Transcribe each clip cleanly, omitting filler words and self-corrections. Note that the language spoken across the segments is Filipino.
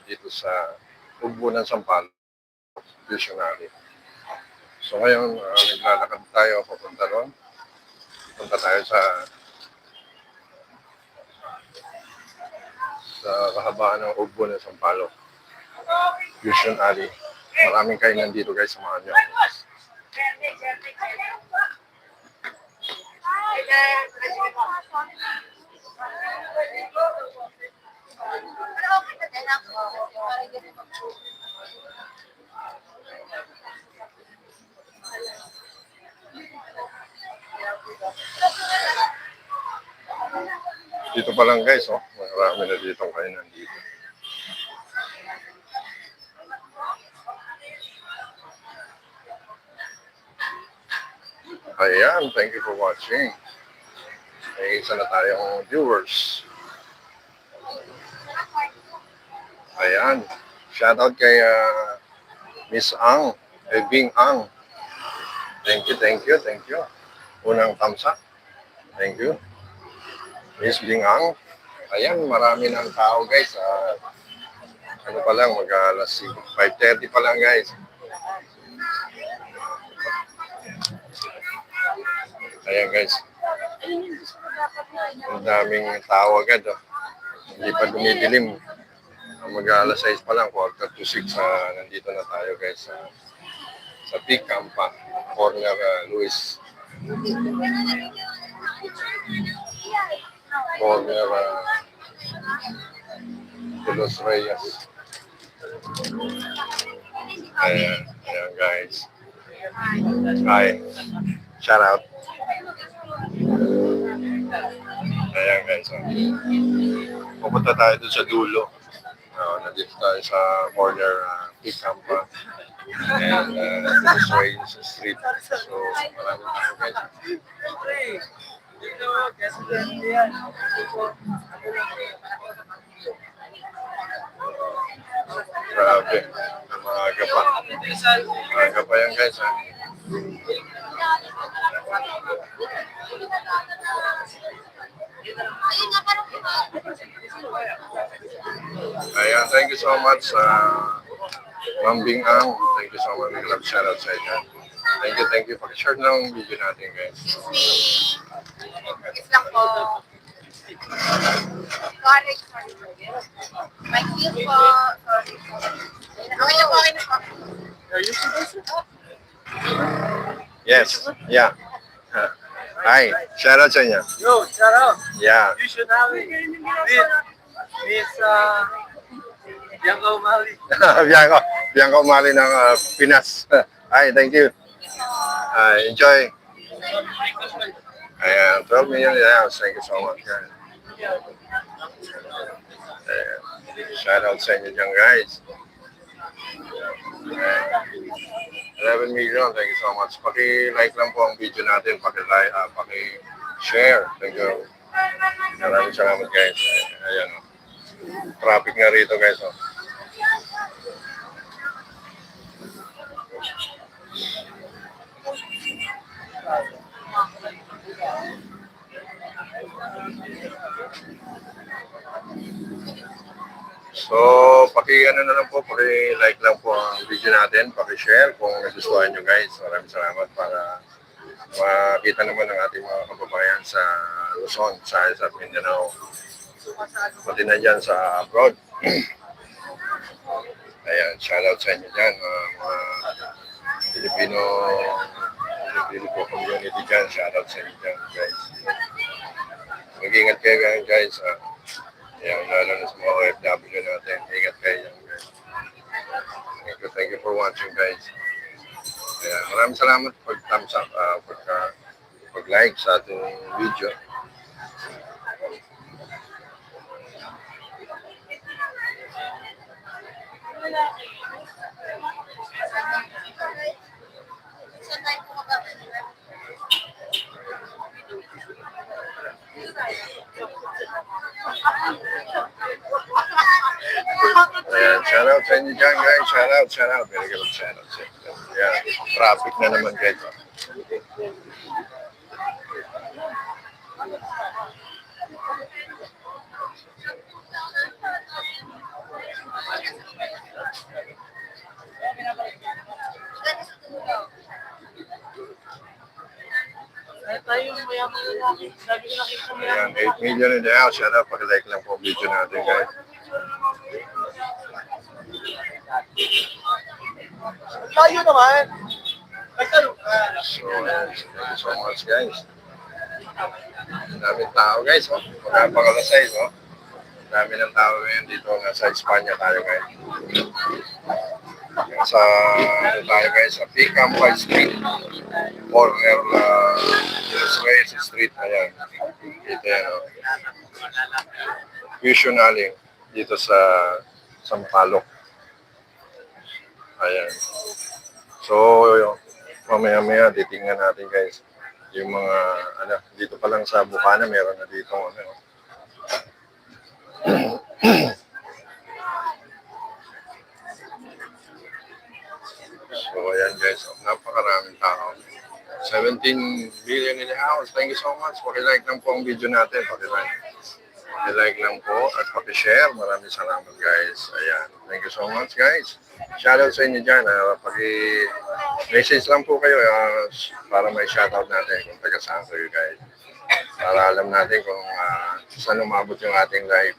dito sa Ugbo ng Sampaloc, Visionary. So ngayon, naglalakad tayo papunta ron. Punta tayo sa kahabaan ng Ugbo ng Sampaloc, Visionary. Maraming kainan dito guys, samahan nyo. Dito pa lang guys, oh, marami na dito kainan dito. Ayan, thank you for watching. May isa na tayong viewers. Ayan, shoutout kay Miss Ang, Bing Ang. Thank you. Unang thumbs up. Thank you. Miss Bing Ang. Ayan, marami ng tao guys. Ano pa lang, mag-alas 5:30 pa lang guys. Ayan guys. Ang daming tao agad. Oh. Hindi pa dumidilim. Mag-alas 6 pa lang, 5:45 nandito na tayo guys sa Peak Campa, corner Luis. Corner de los Reyes. Ayan guys. Hi. Shout out. Ayan guys. Pupunta tayo dun sa dulo. Nandito tayo sa corner Peak Campa and this way sa street. So maraming tao guys. Grabe. Maaga pa. Maaga pa yan guys. Ayan, thank you so much Ma'am Bing Ang. Thank you so much. Love shoutout sa inyo. Thank you. Pag-share ng video natin guys. It's lang po. Sorry. My feel po. Sorry. Okay na po. Are you supposed to? Yes. Yeah. Hi. Shoutout sa inyo. Yo, shout out. Yeah. You should have it. Miss Bianca Umali. Bianca Umali ng Pinas. Hi, thank you. Enjoy. Ayan, 12 million reals. Thank you so much, guys. Shout out sa inyo dyan, guys. 11 million. Thank you so much. Paki-like lang po ang video natin. Paki-like, paki-share. Thank you. Maraming salamat, guys. Ayan. Traffic na rito, guys. Oh. So, paki-ano na lang po, paki-like lang po ang video natin, paki-share kung nagustuhan nyo guys. Maraming salamat para makita naman ang ating mga kababayan sa Luzon, sa Mindanao, pati na dyan sa abroad. Ayan, shoutout sa inyo dyan, mga Filipino community dyan, shoutout sa inyo dyan guys. Mag-ingat kayo guys. Ayan, lalo na sa mga OFW natin. Ingat kayo guys. Thank you for watching guys. Ayan, maraming salamat pag thumbs up, pag-like sa ating video. Ayan, shoutout sa inyo dyan guys. Shoutout. Very good shoutout sa inyo. Ayan, traffic na naman guys. Ayan, 8 million in the house. Shout out, pakilike lang po ang video natin guys. Tayo naman. So, thank you so much guys. Daming tao guys, oh. Magpapakalasay, oh. Dami ng tao ngayon dito, nasa Espanya tayo guys. Sa, ano tayo guys, sa Picampay Street. Corner, Los Reyes Street, ayan. Dito yan, oh. Fusion Alley, dito sa Sampaloc. Ayan. So, mamaya-maya, titingnan natin guys. Yung mga, ano, dito pa lang sa Bukana, meron na dito, ano. So, ayan guys, napakaraming tao. 17 billion in the house. Thank you so much. Pakilike lang po ang video natin. Pakilike lang po at pakishare. Maraming salamat guys. Ayan. Thank you so much guys. Shoutout sa inyo dyan. Paki-message lang po kayo para may shoutout natin kung taga saan kayo guys. Para alam natin kung saan umabot yung ating live.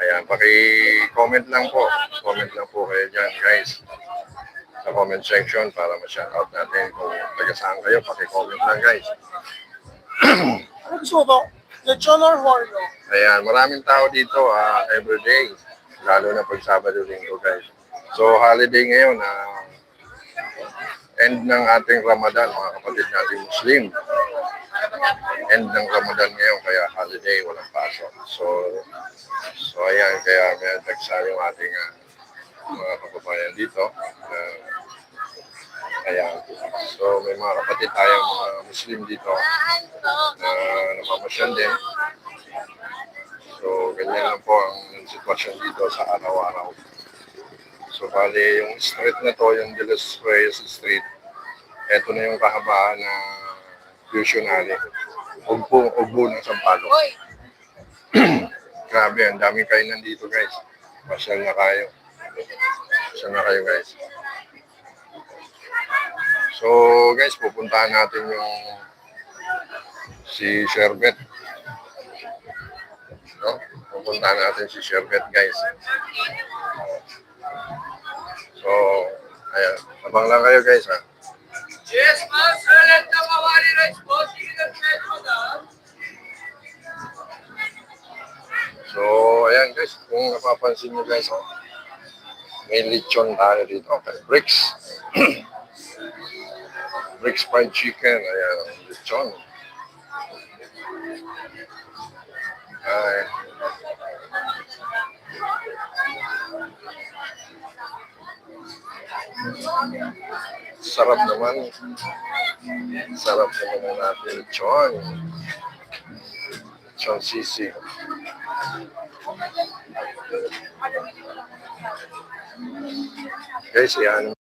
Ayan. Paki-comment lang po. Comment lang po kayo dyan guys. Sa comment section para ma-shoutout natin kung taga saan kayo. Paki-comment lang guys. Ano gusto mo ba? Lechon or horno? Ayan, maraming tao dito everyday. Lalo na pag Sabado Linggo guys. So holiday ngayon, end ng ating Ramadan, mga kapatid natin Muslim. End ng Ramadan ngayon, kaya holiday, walang pasok. So ayan, kaya may tagsa yung ating mga kababayan dito. Ayan. So may mga kapatid tayong mga Muslim dito na namamasyal din. So ganyan lang po ang sitwasyon dito sa araw-araw. So bali yung street na to, yung De Los Reyes Street, eto na yung kahabaan na Fusion Alley. Ugbo ng Sampaloc. Grabe, ang daming kainan dito guys. Pasyal na kayo. Pasyal na kayo guys. So guys, pupuntahan natin yung si Sherbet. No? Pupuntahan natin si Sherbet guys. So, ayan. Abang lang kayo guys ha. Yes, ma'am. Salad na mawari rice po. Sige na peso na. So, ayan guys. Kung napapansin nyo guys, oh, may lechon tayo dito. Okay, bricks. Bricks fried chicken. Ayan, lechon. Ay. Sarap naman. Sarap naman natin lechon. Lechon sisig. Guys, yan.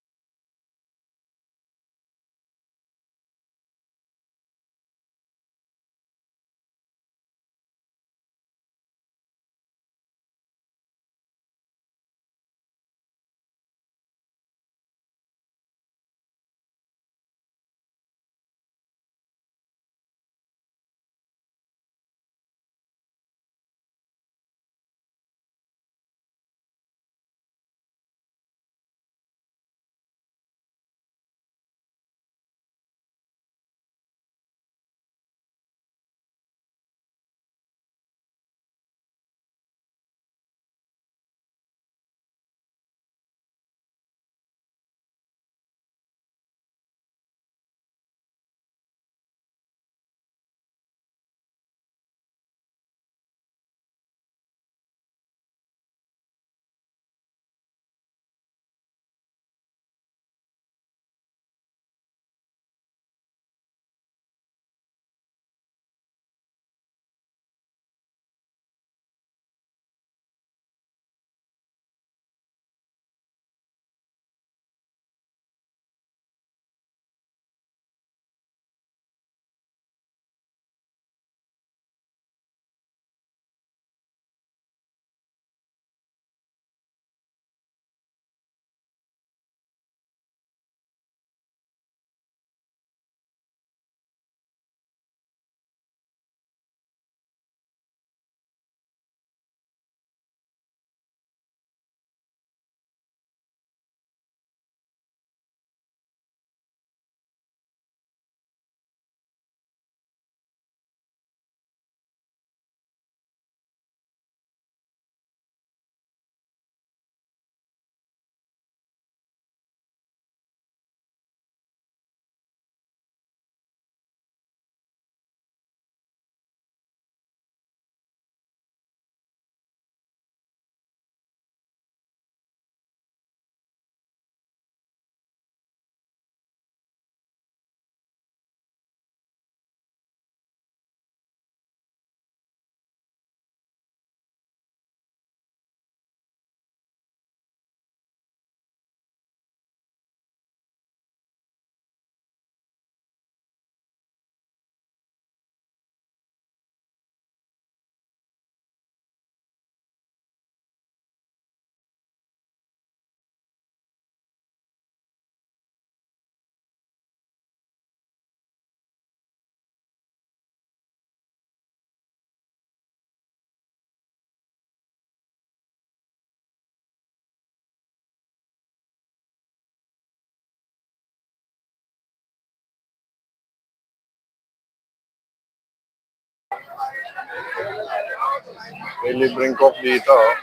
May libreng coke dito. Oh.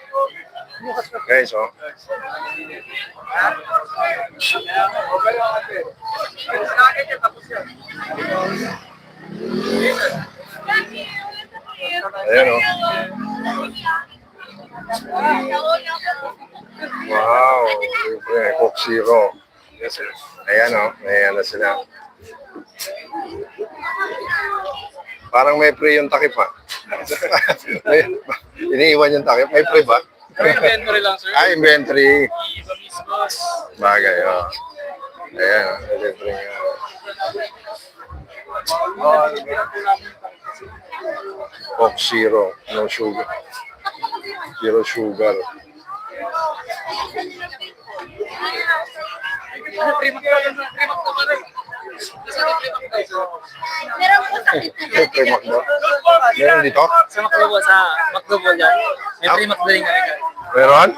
Guys, oh. Ayan, oh. Wow, libre. Coke Zero. Ayan, oh. May ano sila. Parang may free yung takip, ha? May, iniiwan yung takip. May free ba? Inventory lang, sir. Ah, inventory. Iba mismo. Bagay, oh. Ayan, oh. Libre nga. Coke Zero. No sugar. Zero sugar. Meron po sa May pre-mac ba? Meron dito? Sa McDo po dyan. May free McDo rin kami dyan. Meron?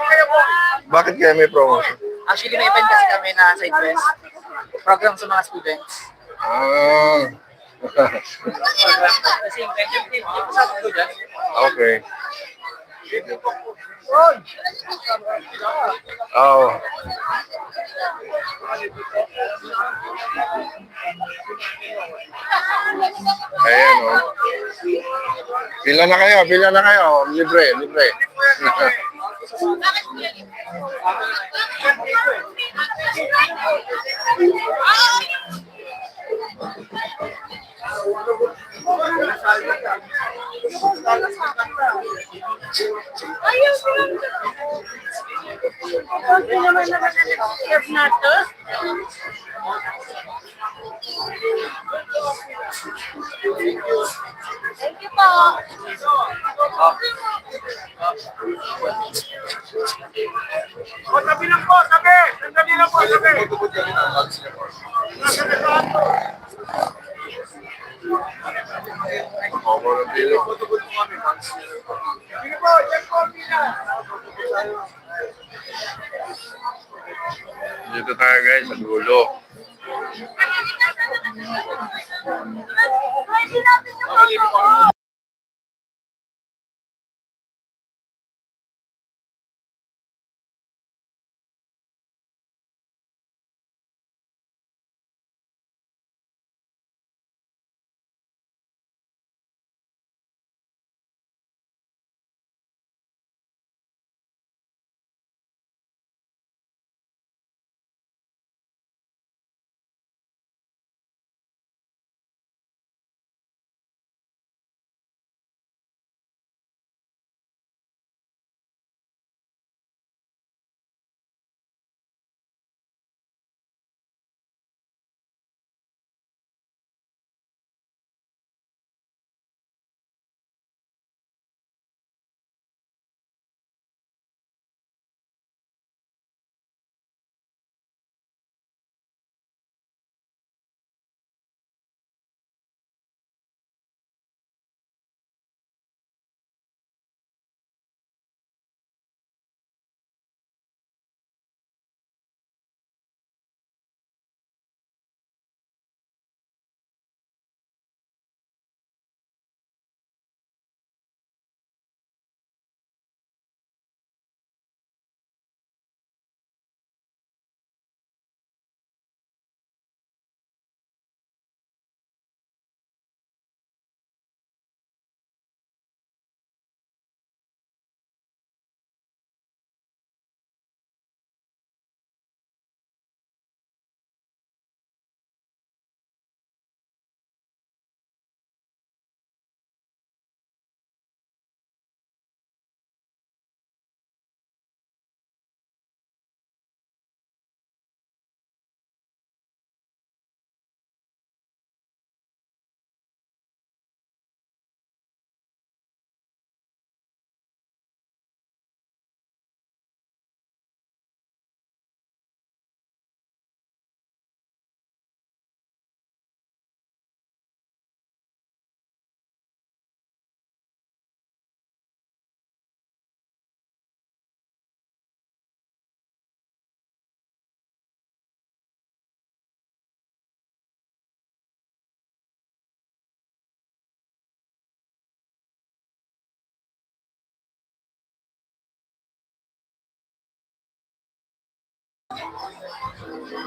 Bakit kaya may promotion? Actually, may event kasi kami na Southwest. Program sa mga students. Ah. Kasi yung sa McDo dyan. Okay. Oh. Ayan, oh. Pila na kayo, pila na kayo. Libre, libre. Thank you po. Sabi lang po, sabi! Sabi lang po, sabi! Dito tayo guys, sa dulo. Pwede natin yung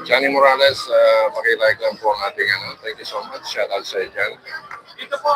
Johnny Morales, pakilike lang po ang ating ano. Thank you so much. Shout out sa iyo dyan. Dito po.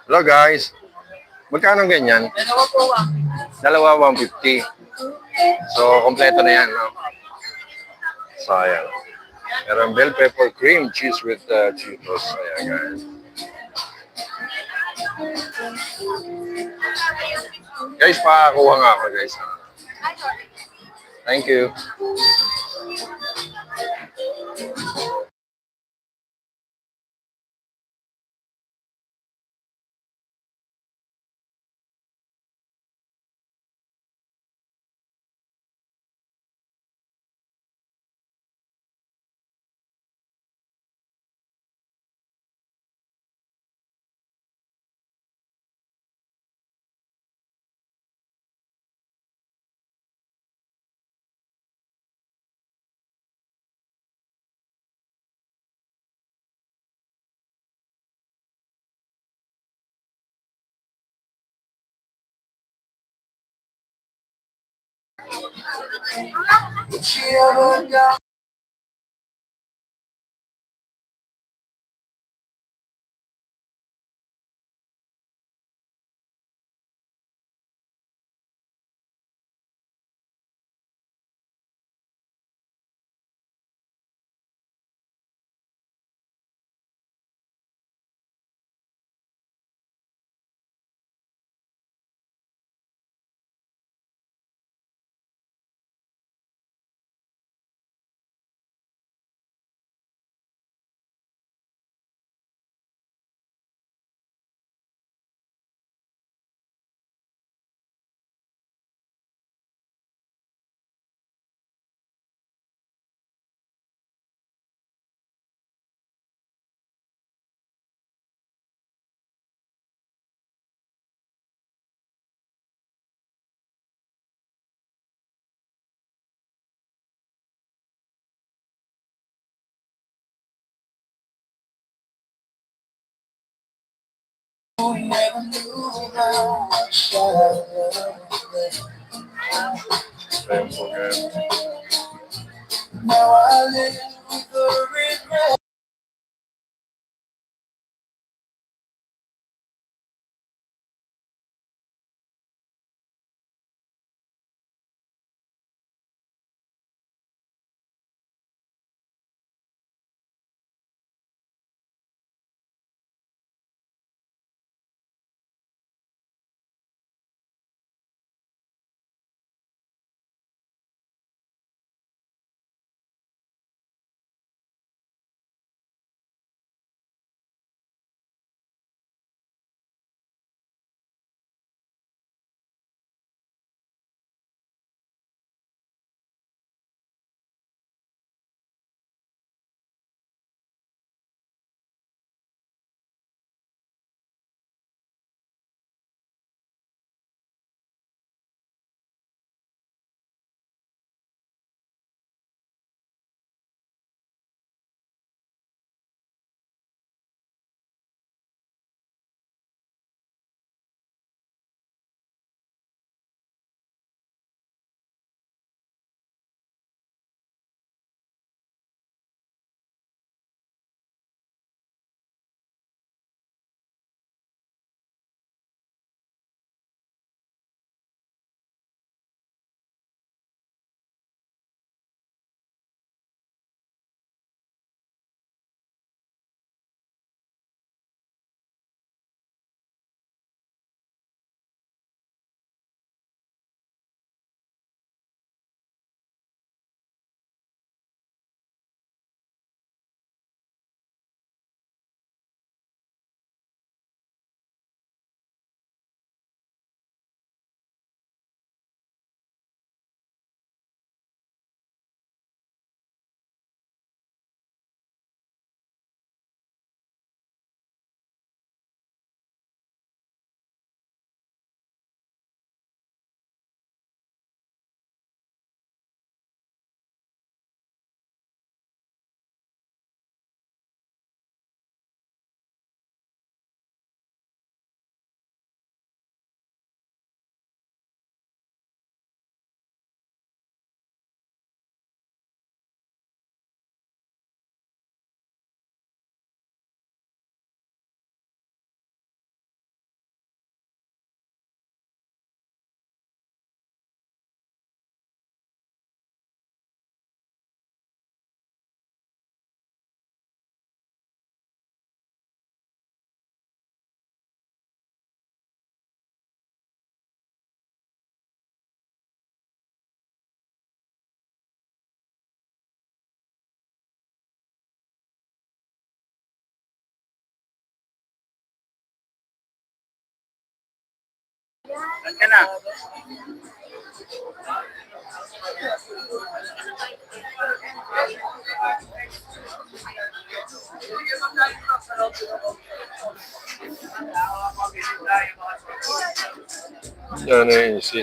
Hello guys. Magkano ganyan? Dalawa po ah. Dalawa 150. So, kompleto na yan, no? Sayang. Meron bell pepper cream cheese with Cheetos. Ayan, guys. Guys, pakakuha nga ako, guys. Thank you. Ayan po, guys. Ka na. Yan na easy.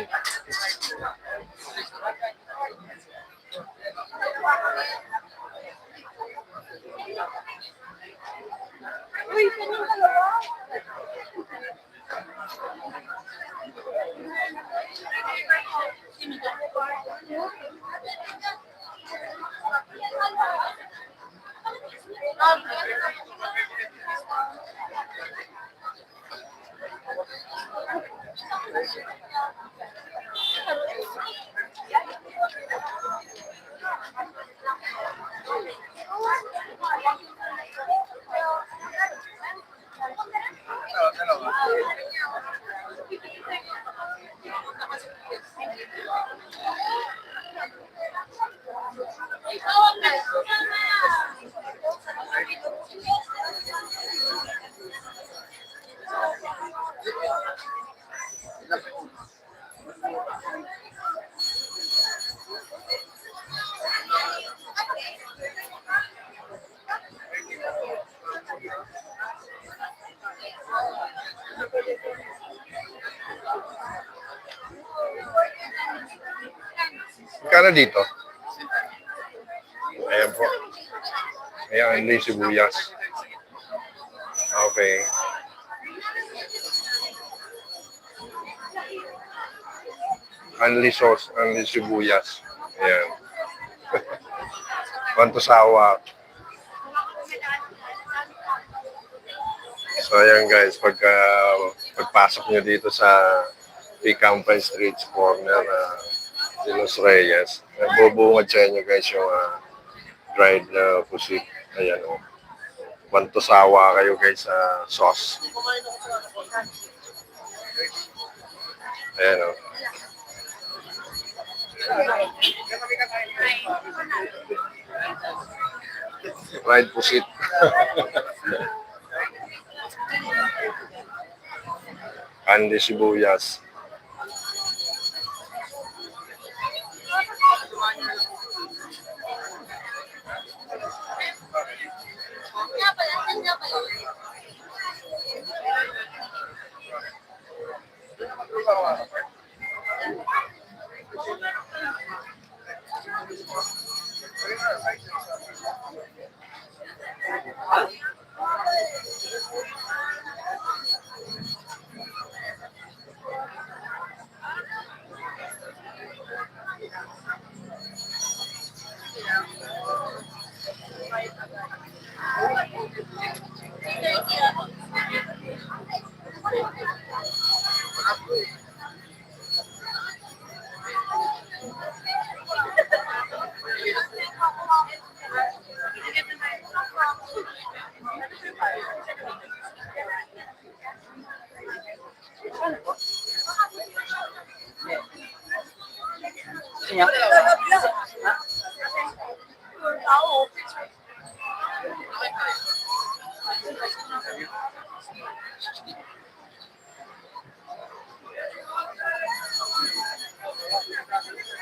Magkano dito? Ayan po. Ayan, hindi sibuyas. Okay. Only sauce, only sibuyas. Ayan. Pantusawa. So ayan guys, pagpasok nyo dito sa Picampay Street Corner, de Los Reyes, bubungad sa inyo guys yung dried pusit. Ayan o. Pantusawa kayo guys sa sauce. Ayan o. Fried pusit. Andi sibuyas.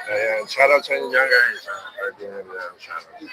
Ayan, shoutout sa inyo dyan guys. Pwede nyo lang shoutout.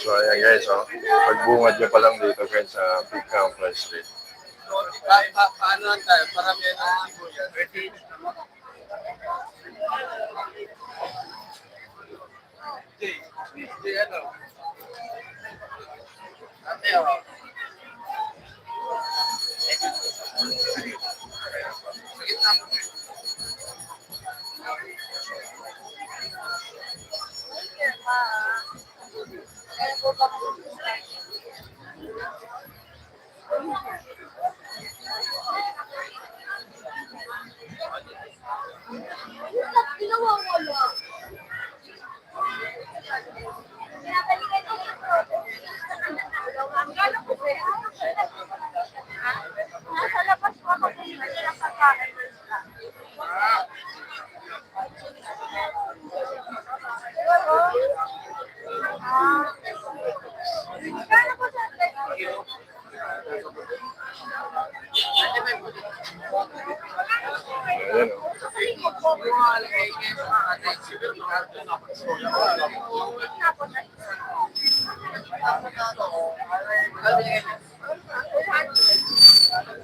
So ayan guys, oh. Pagbungad nyo pa lang dito guys sa Picampay Street. Paano lang tayo? Parang yan ang sibuyas. Ano? Ate, oh. Sige, tapos. Nasa labas po ako kung may lang pagkain. Kano po sa Ayan o.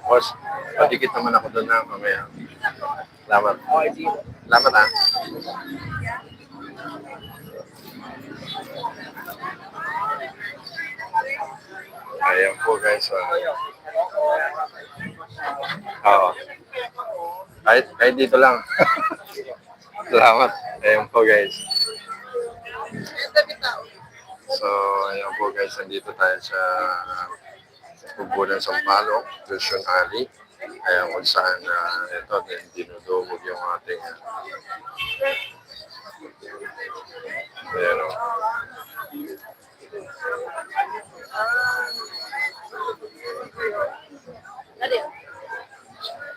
Boss, padikit naman ako doon na mamaya. Salamat. Salamat ha. Ayan po guys. Oo. Kahit dito lang. Salamat. Ayan po guys. So, ayan po guys. Nandito tayo sa Tubo ng Sampaloc, Quezon Alley. Ayan kung saan ito din dinudubog yung ating ayan o.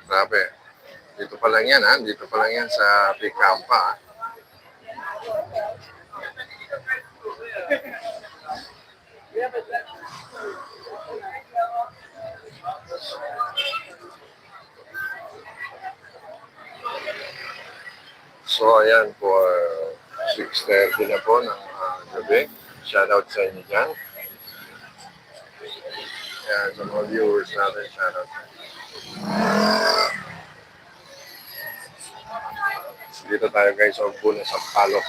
Grabe. Dito pa lang yan ha. Dito pa lang yan sa Picampa ha. So ayan po, 6:30 na po ng gabi. Shoutout sa inyo dyan. Ayan, sa mga viewers natin, shoutout. Dito tayo guys sa Tubo ng Sampaloc.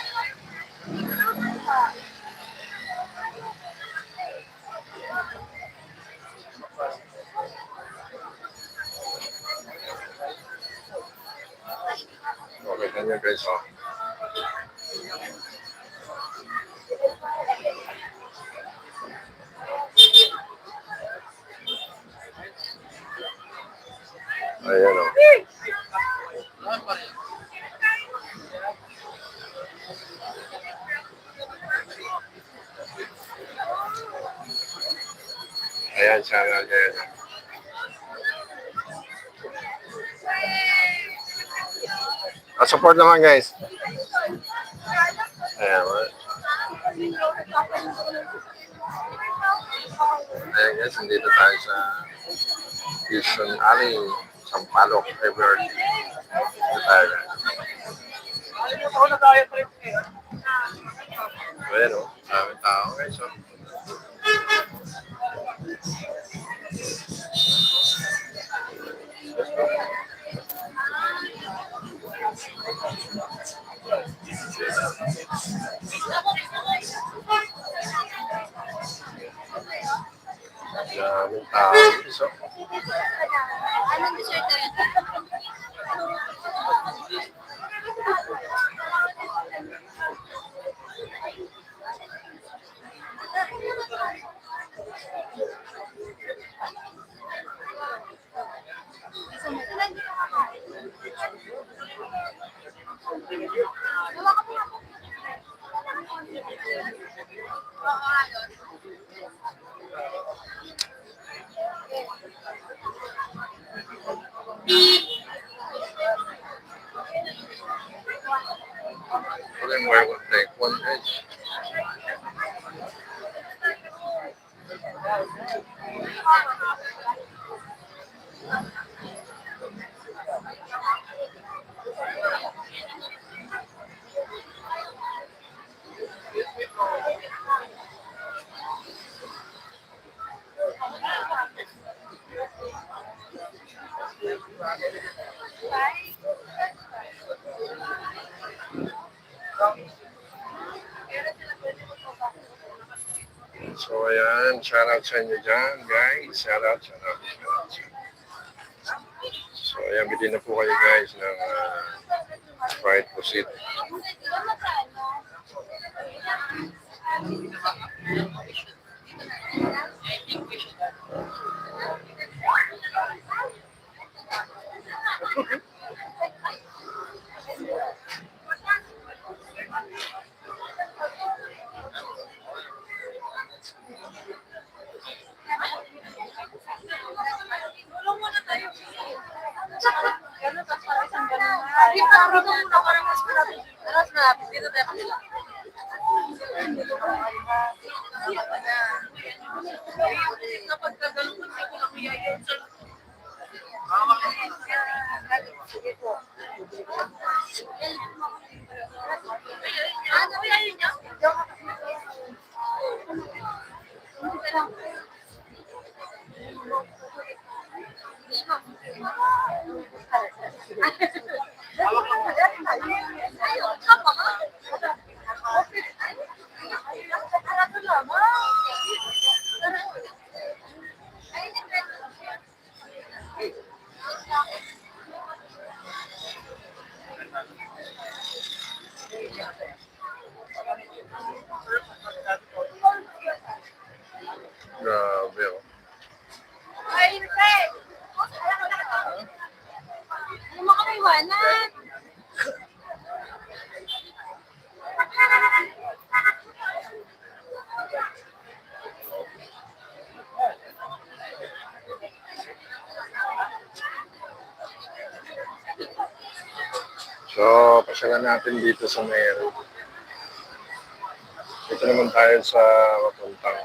Okay, ganyan guys oh. Ayan o. Ayan siya. Ayan. Support naman guys. Ayan. Ayan guys, nandito tayo sa Quezon Alley, Sampaloc, February. Dito tayo guys. Ayan o, maraming tao guys o. Maraming tao guys o. Anong dessert na ito? Pulling where we'll take one guys. So ayan, shoutout sa inyo dyan guys. Shoutout. So ayan, bili na po kayo guys ng fried pusit. Tulong muna tayo. Ganun, tapos parang isang ganun na. Hindi, parang dito muna, parang mas malapit. Mas malapit. Dito tayo kanila. Kapag kagalong kasi ko lang kaya yun sa... Sige po. Ano kaya yun niya? Grabe, oh. Ay, Red! Ano mo kami iwanan? So, pasyalan natin dito sa Mary. Dito naman tayo sa papuntang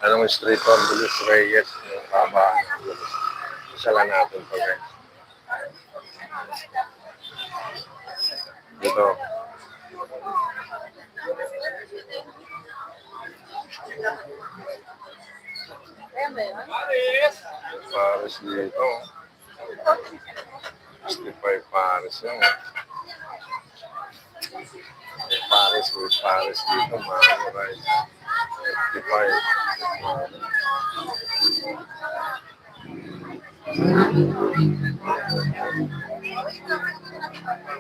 anong street on Bulos Reyes, yung Baba. Pasyalan natin to, guys. Dito. Paris dito. 65 Paris lang. Paris dito, mga guys. 55.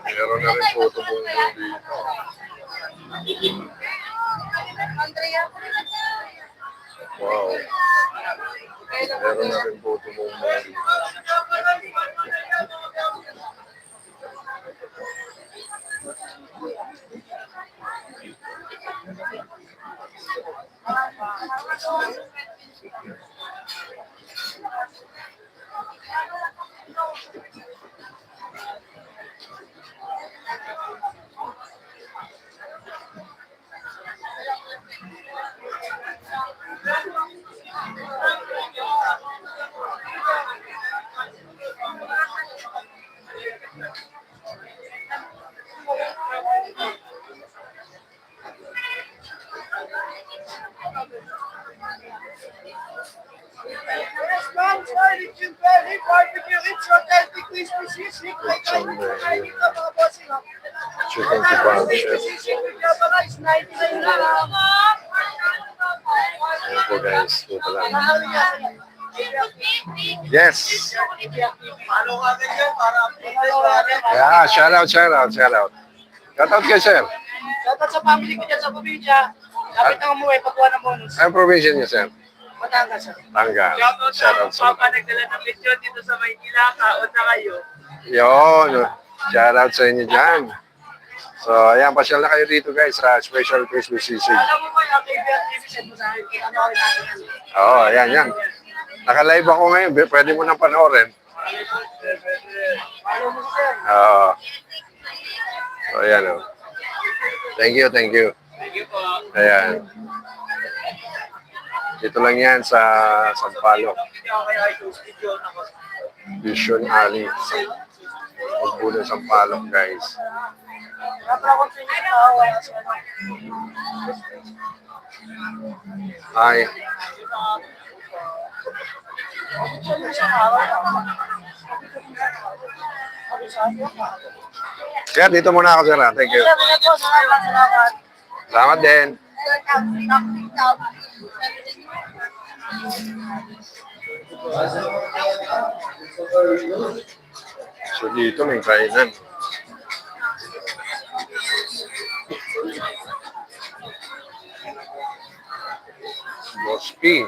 Meron na rin photo bungo dito. Andrea. Wow. Meron na rin photo bungo dito. Restaurant, Charlie Chimpelli, barbecue, rich, authentic, crispy sisig, may kainin po tayo dito mga bossing. Chicken kebab, chef. Sisig with Java rice, 99 lang. Ayan po, guys. Dito lang. Yes. Yes! Ano ka ganyan para update? Yeah, shout out. Shout out kay sir. Dapat sa family ko dyan sa probinsya, dapat na umuwi, pagkuha ng bonus. Anong provision niya, sir? Batangas, sir. Tanggal. Shout out sa Papa nagdala ng lechon dito sa Maynila, kaon na kayo. Yun. Shout out sa inyo dyan. So, ayan, pasyal na kayo dito, guys, sa Special Christmas Sisig. Alam mo ba yung KBR TV set mo sa akin? Ano rin natin yan? Oo, ayan. Naka-live ako ngayon. Pwede mo nang panoorin. Alam mo, sir. Oo. So, ayan, oh. Thank you. Thank you po. Ayan. Dito lang yan sa Sampaloc. Vision Alley. Pagbulo Sampaloc, guys. Hi. Sir, dito muna ako, sir. Thank you. Salamat din. So, dito may kainan. Boss P.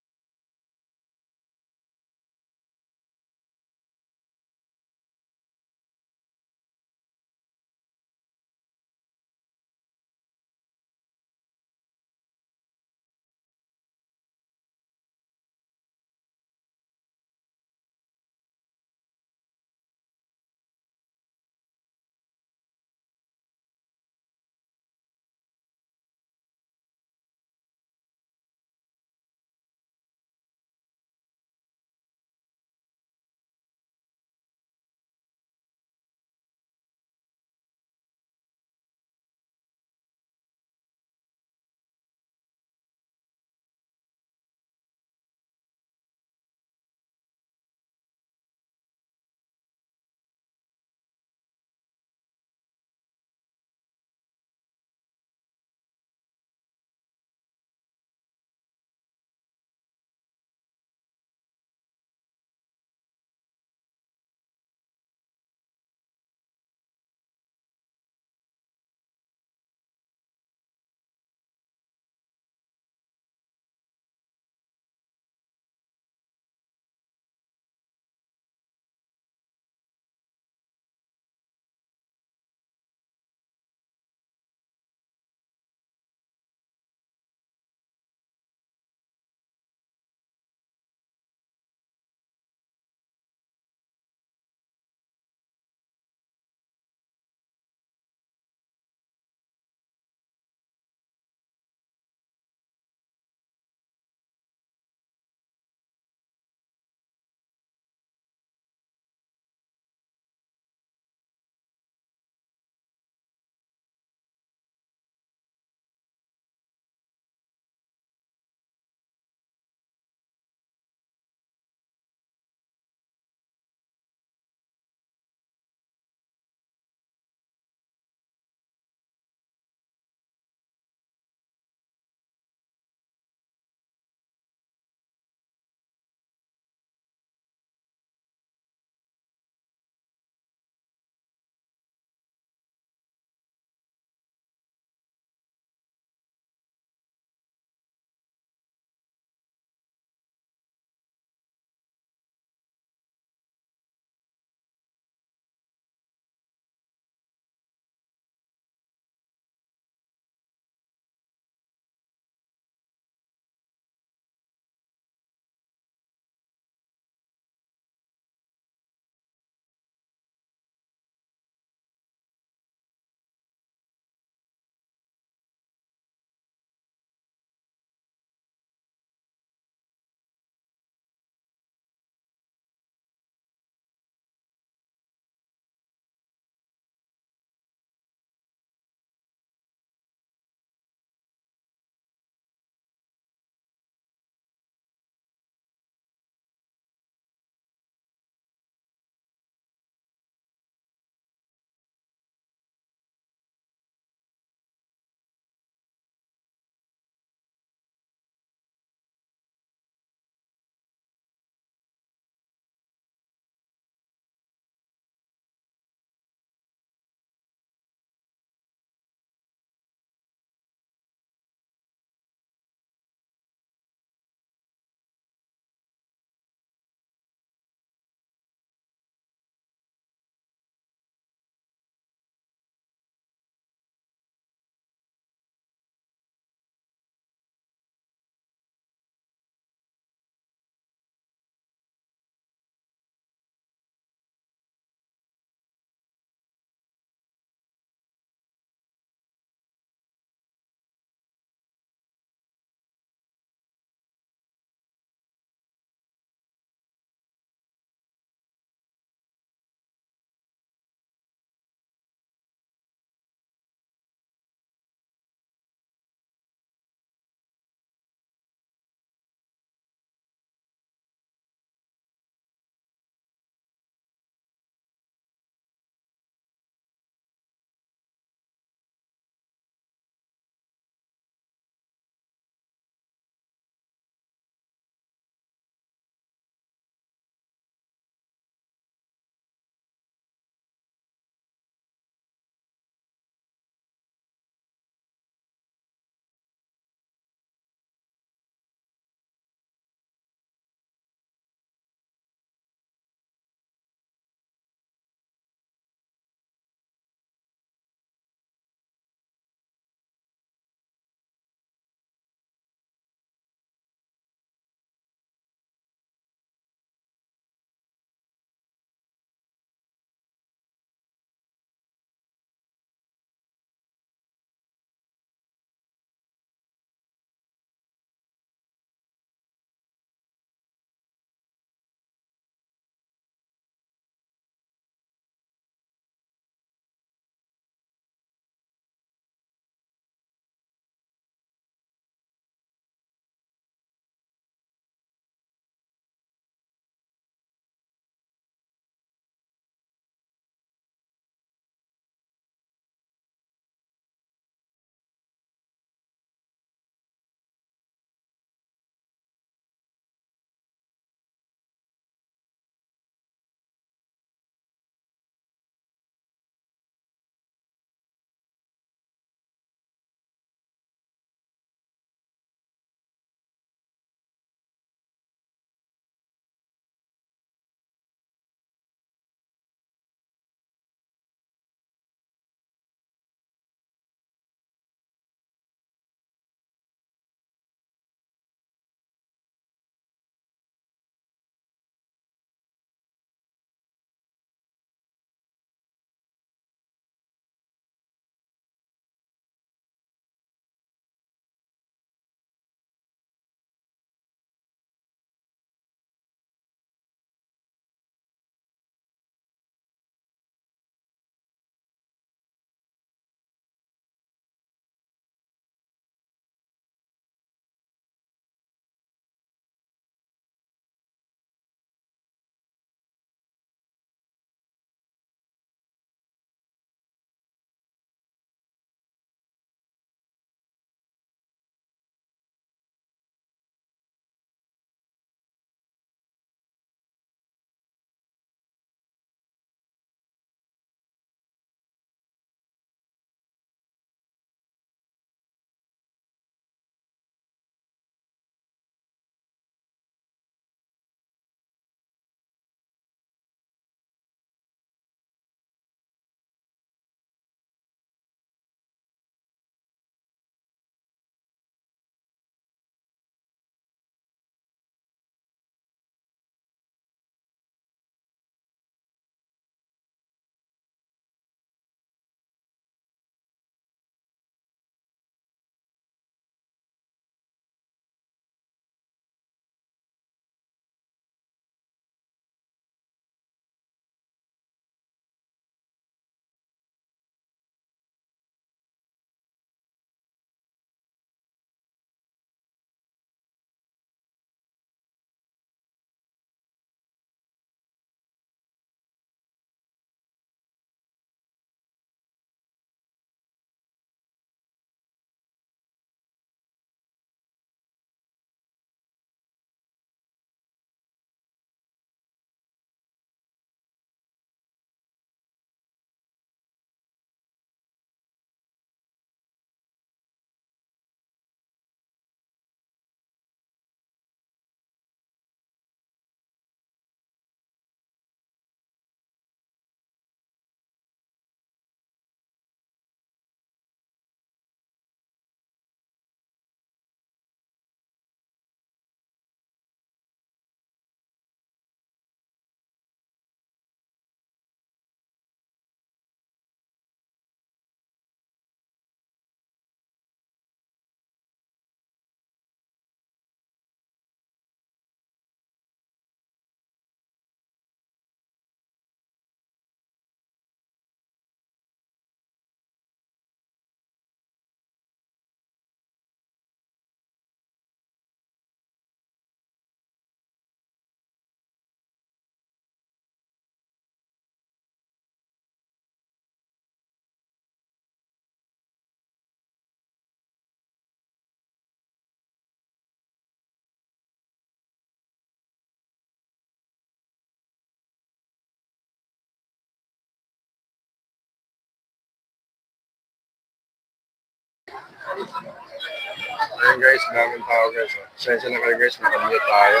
Ayun guys, daming tao guys. Pasensya na kayo guys, nakamute tayo.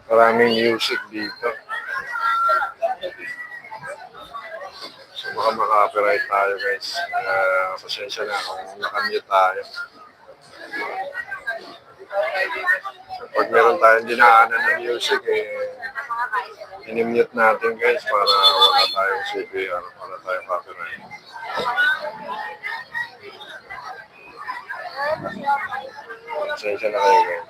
Maraming music dito. So baka maka-copyright tayo guys. Pasensya na kung nakamute tayo. Pag meron tayong dinaanan ng music, inimute natin guys para wala tayong CPR, wala tayong copyright. Pasensya na kayo guys.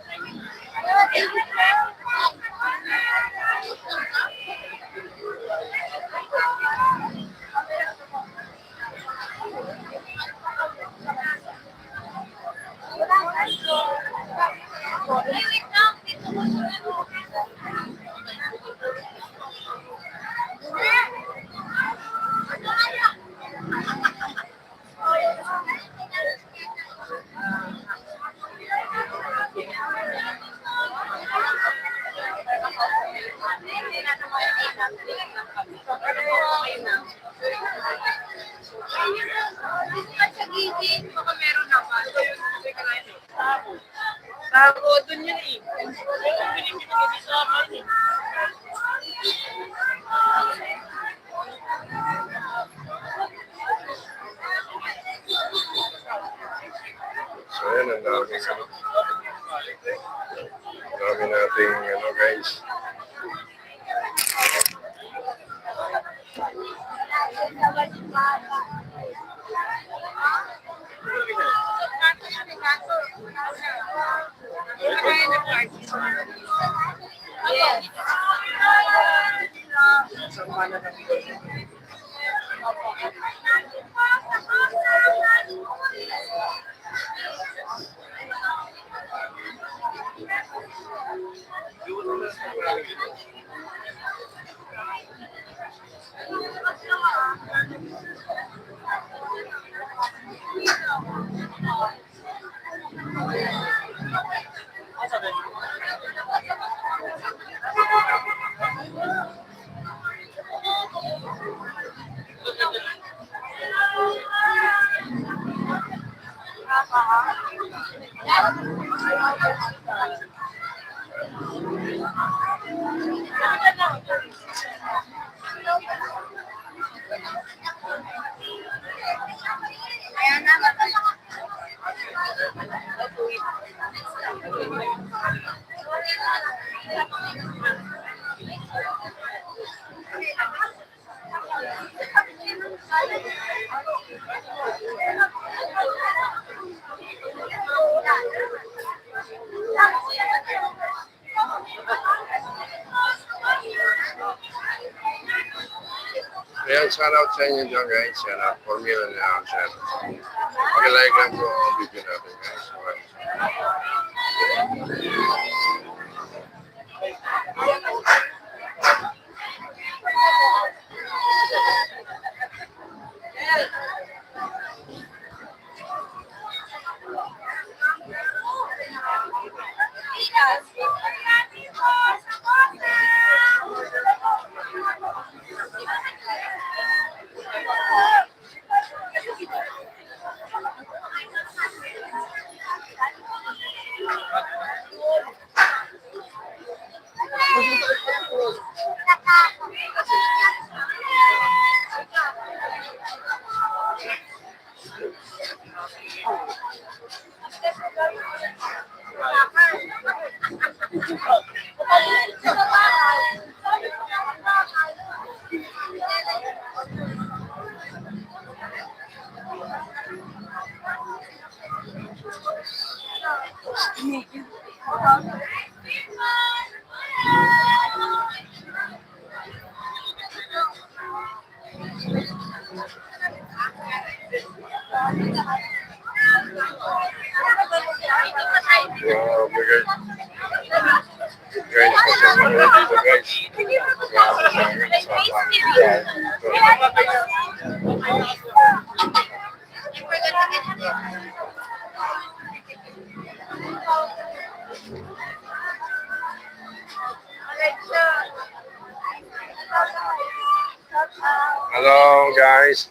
Sako, dun yun eh. Binibigay sa amin eh. So yan, ang dami nating guys. Ayan, shout out sa inyo dyan guys. Shout out for me and share. Pag-like lang po ang video natin guys. Wow, guys. Guys, pasensya na dito guys. Hello guys.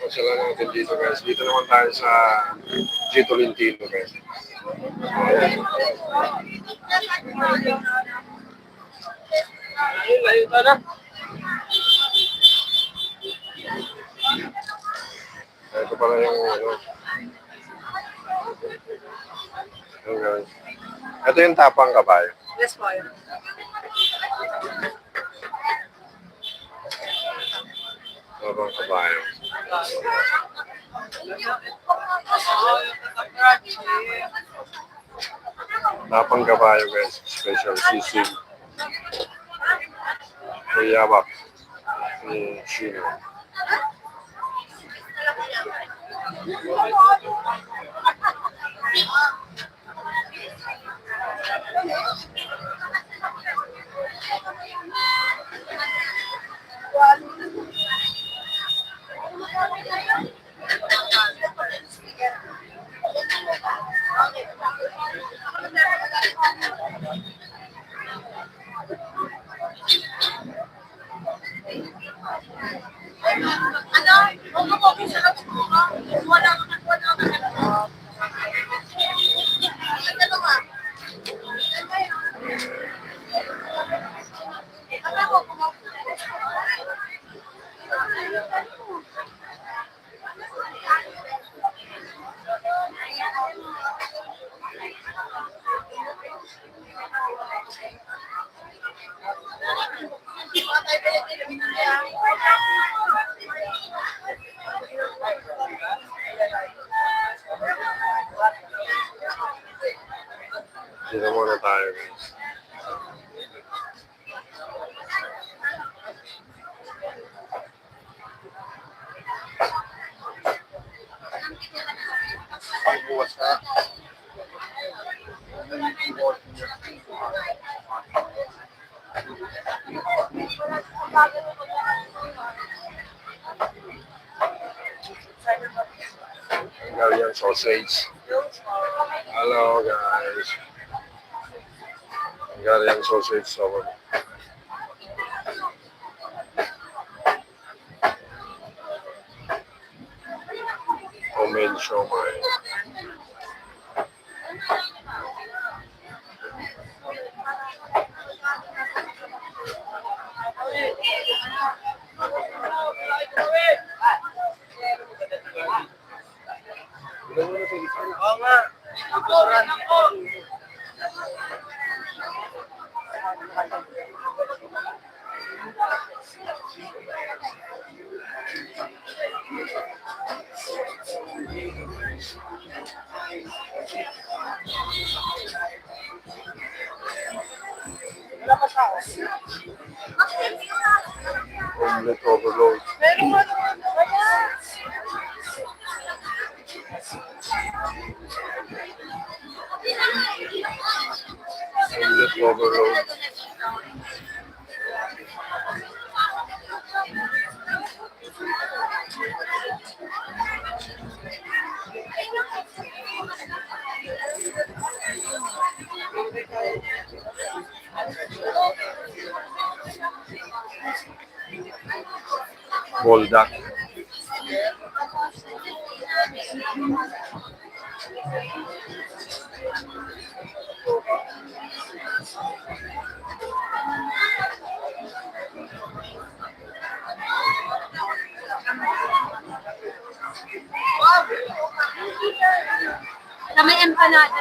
Pasala natin dito guys. Dito naman tayo sa G. Tolentino guys. Layo ka na. Ito pala yung ano. Yung, guys. Ito yung tapang kabayo. Yes po, yun. Tapang kabayo. Tapang kabayo guys. Special sisig. Kuyabak. Ni Shino. Ano? Huwag mo po, sarap po ka. Wala ka. Ano nga? Dito muna tayo guys. Pagbuwas na. Hungarian sausage. Hello guys. Hungarian sausage over. Homemade siomai. Oo nga. Ikuran. Wala pa tao. Omelette overload. Meron nga naman. Omelette overload. Boldak. Na may empanada.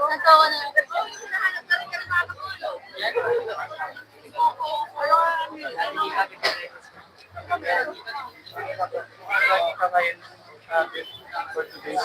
Natawa na. Nahanap ka rin ka ng makakatulog. For today's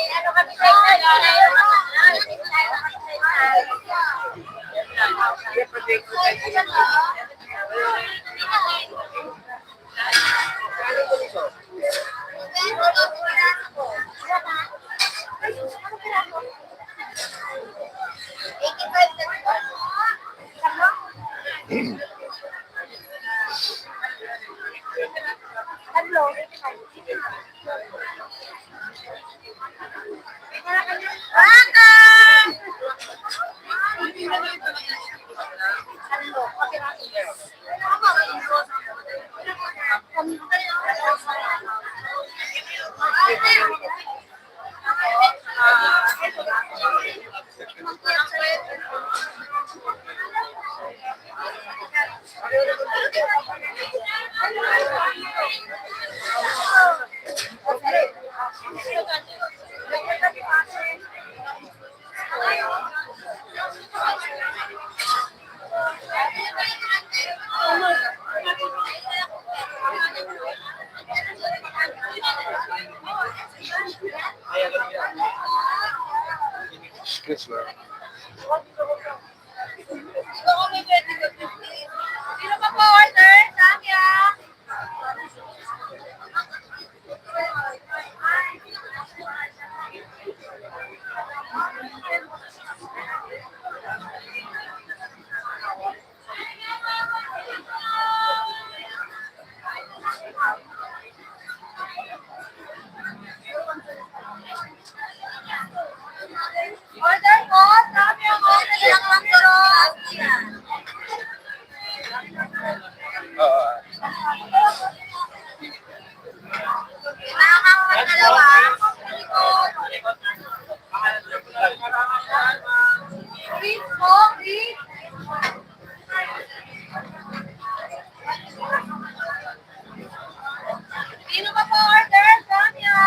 Ano kami sa Excuse me. Sino pa po order? Samya? Order po, Samya po. Lang lang pero. Kailangan ang dalawa. Please po, please. Sino pa po order? Samya.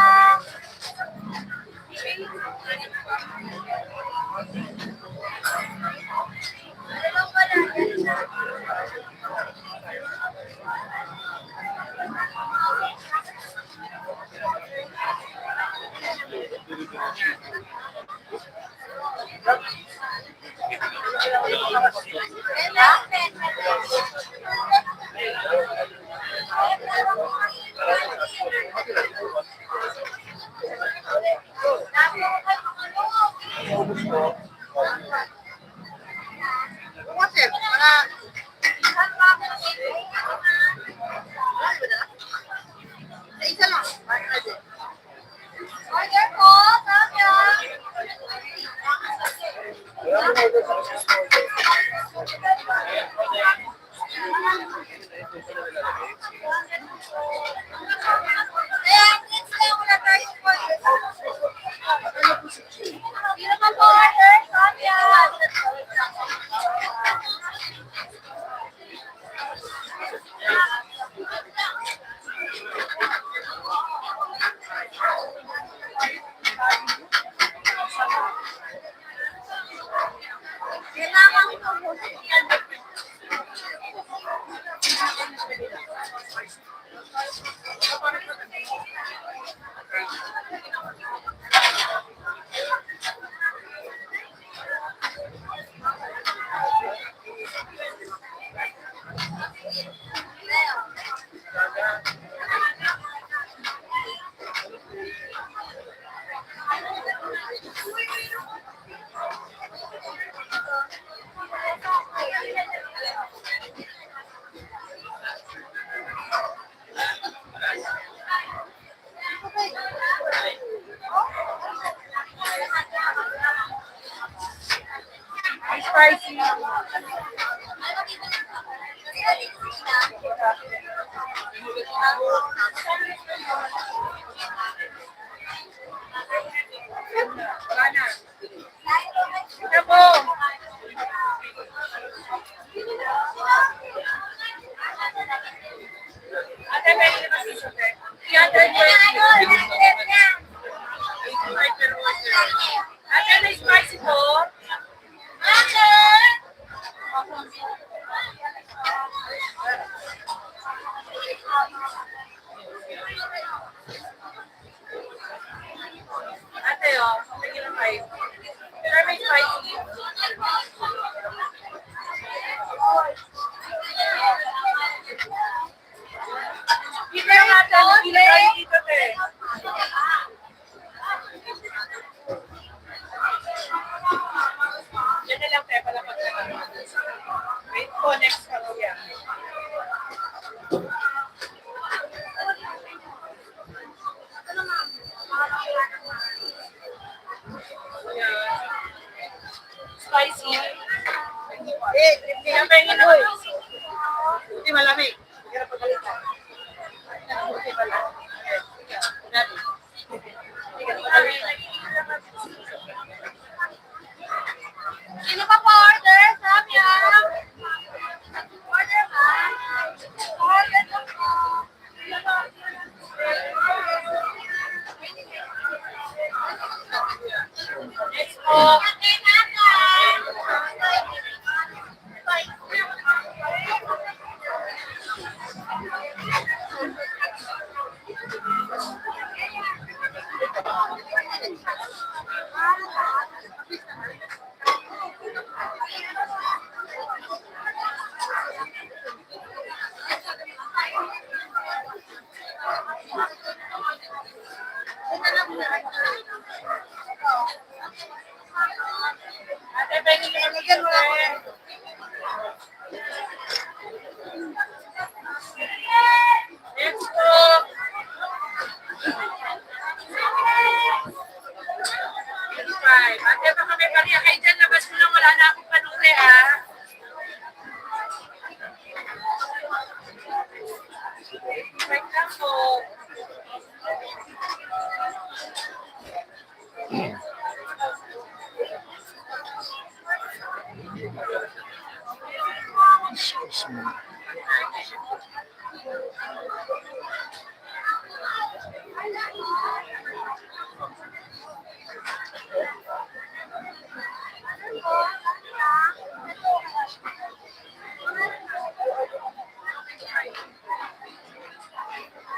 spicy. Wala na. Ito po. Ate, pwede naman dito, te. 320. Ate, may spicy po. Ate! Ate, oh. Sige lang kayo. Sir, may spicy. Dito yung ate. Dito tayo dito, te. Yan na lang, te. Palapag na lang. Wait po, next ka po yan. Spicy. Kaya pahingin na kayo. Hindi malamig. Kaya pagalitan. Hindi malamig. Sino pa po order? Samya? Order ba? Order na po. Next po. Ate, pwede nyo naman dyan, next po. Ate, baka may pariya kayo dyan. Labas mo lang, wala na akong panuli, ha? Wait lang po.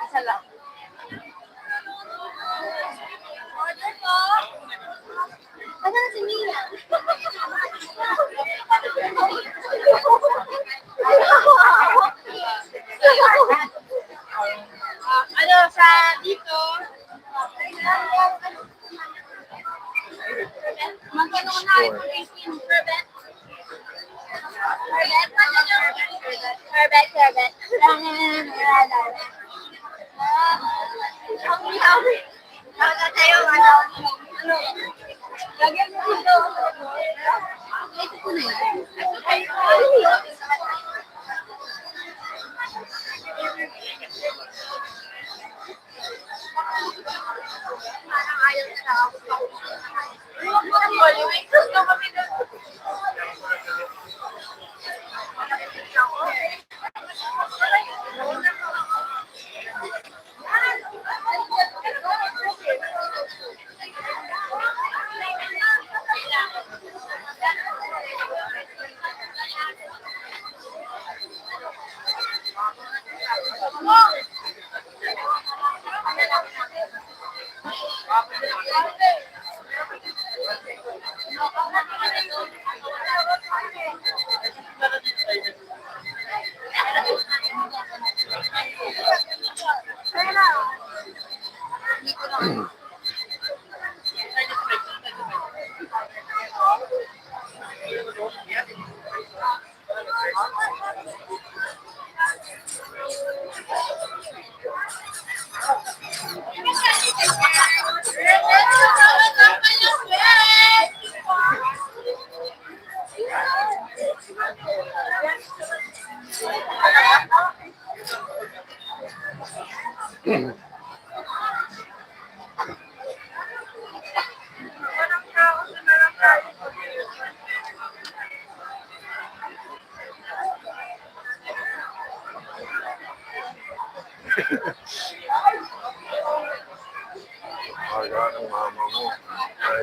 Isa lang. Order po. Ano na si Mia? Ano sa dito? Magkano na ito? 18 per bet? Sherbet. Hungry. Ano tayo? Ano? Lagyan mo ito. Ito po na yun. Parang ayaw na ako. Huwag mo na po. Gusto kami na.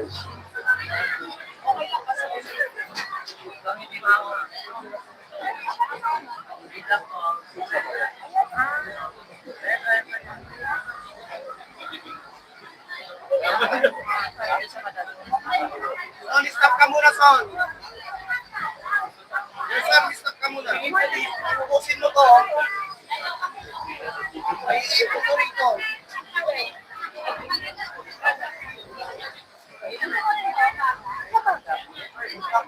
guys. Son, stop ka muna, Son. Yes, sir, stop ka muna. Pupusin mo to. Ay, ipon ko rito. Ikaw,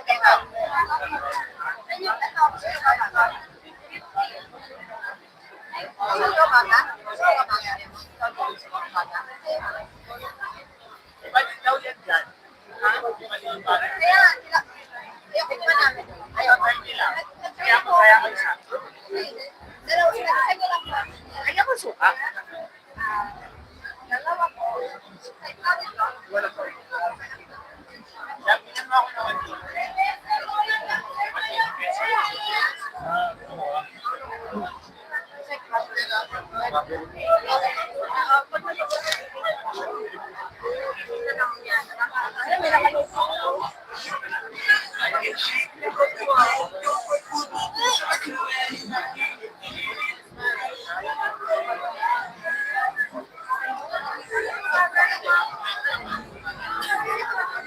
kita. Ibalik daw yan dyan. Kaya ko isa. Kaya ko suka. Wala ko. Sabi niya mo ako naman dito.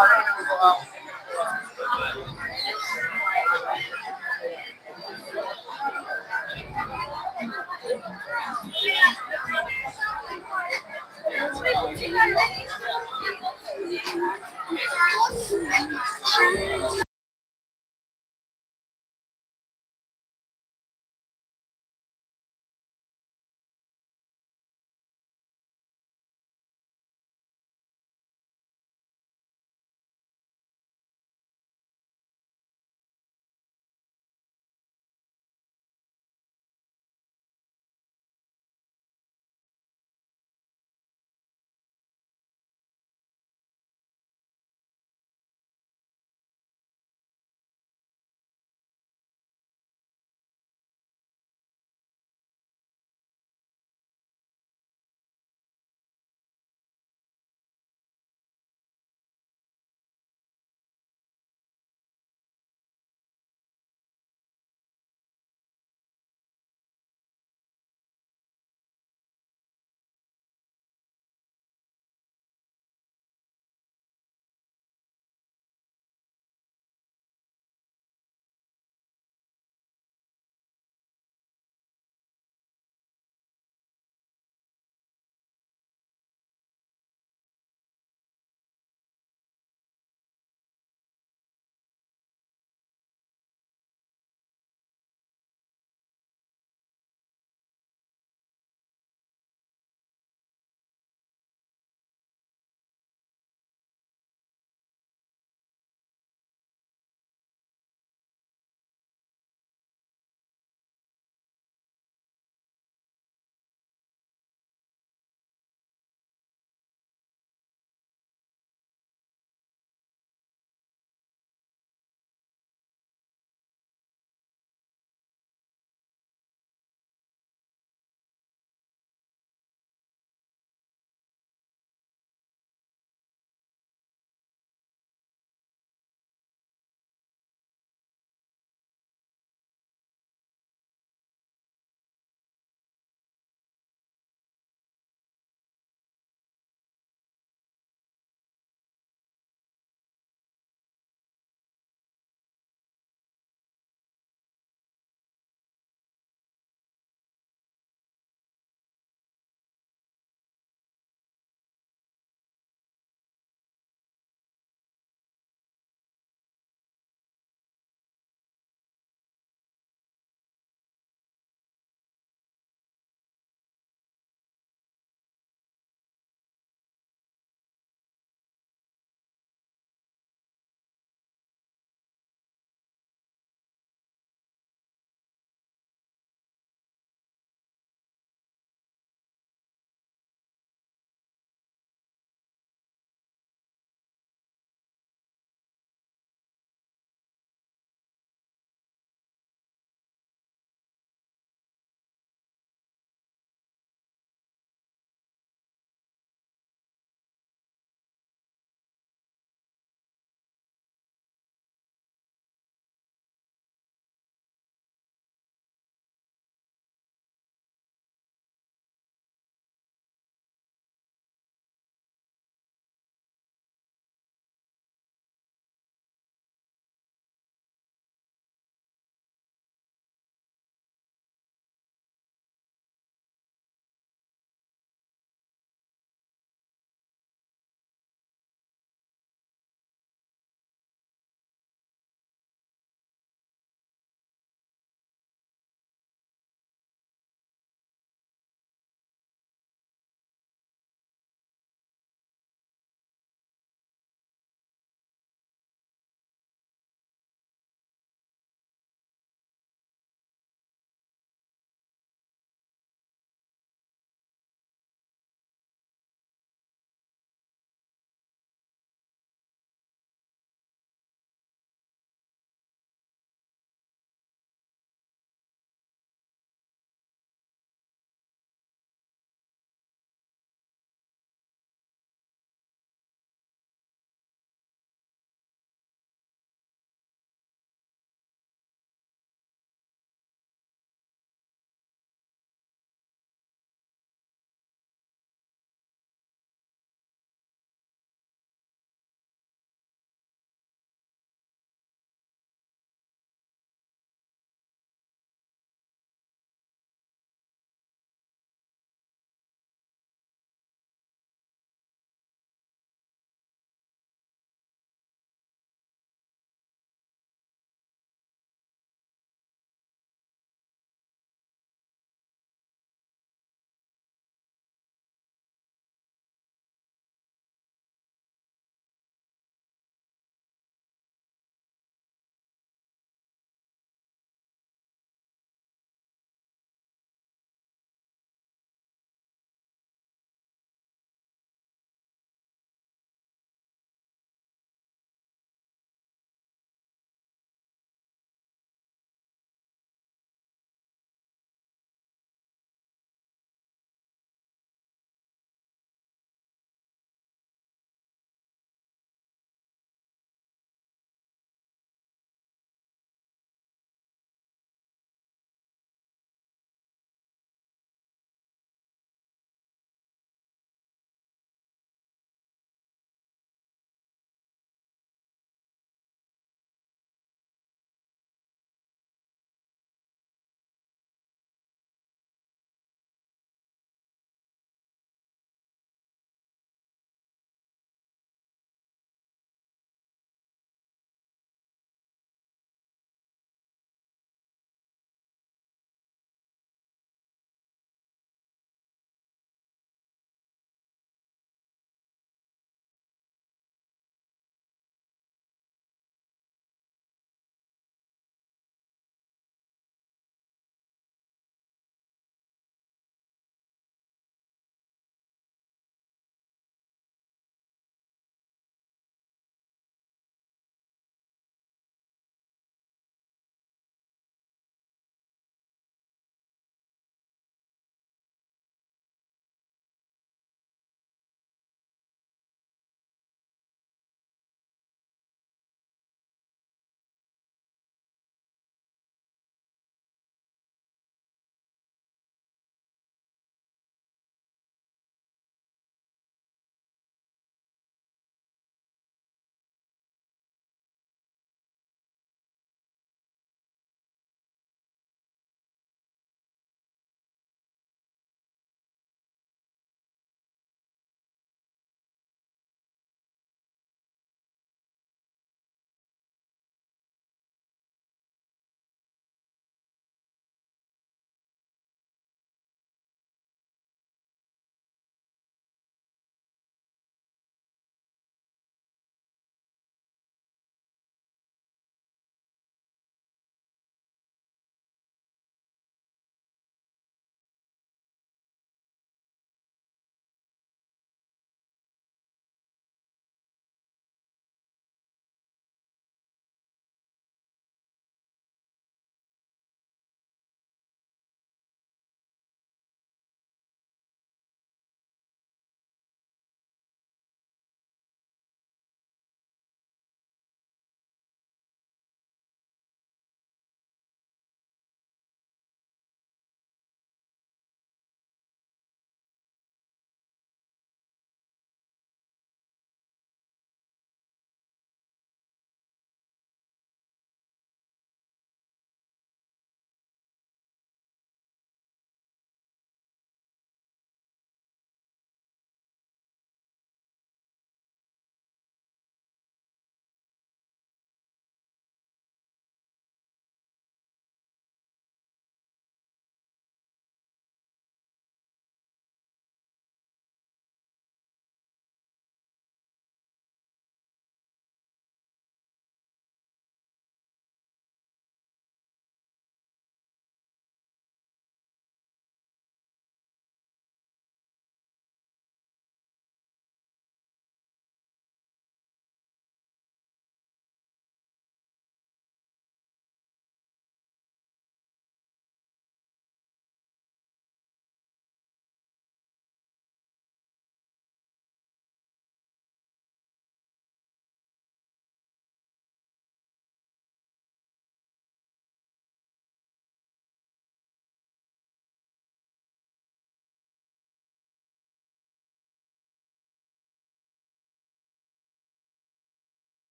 Ano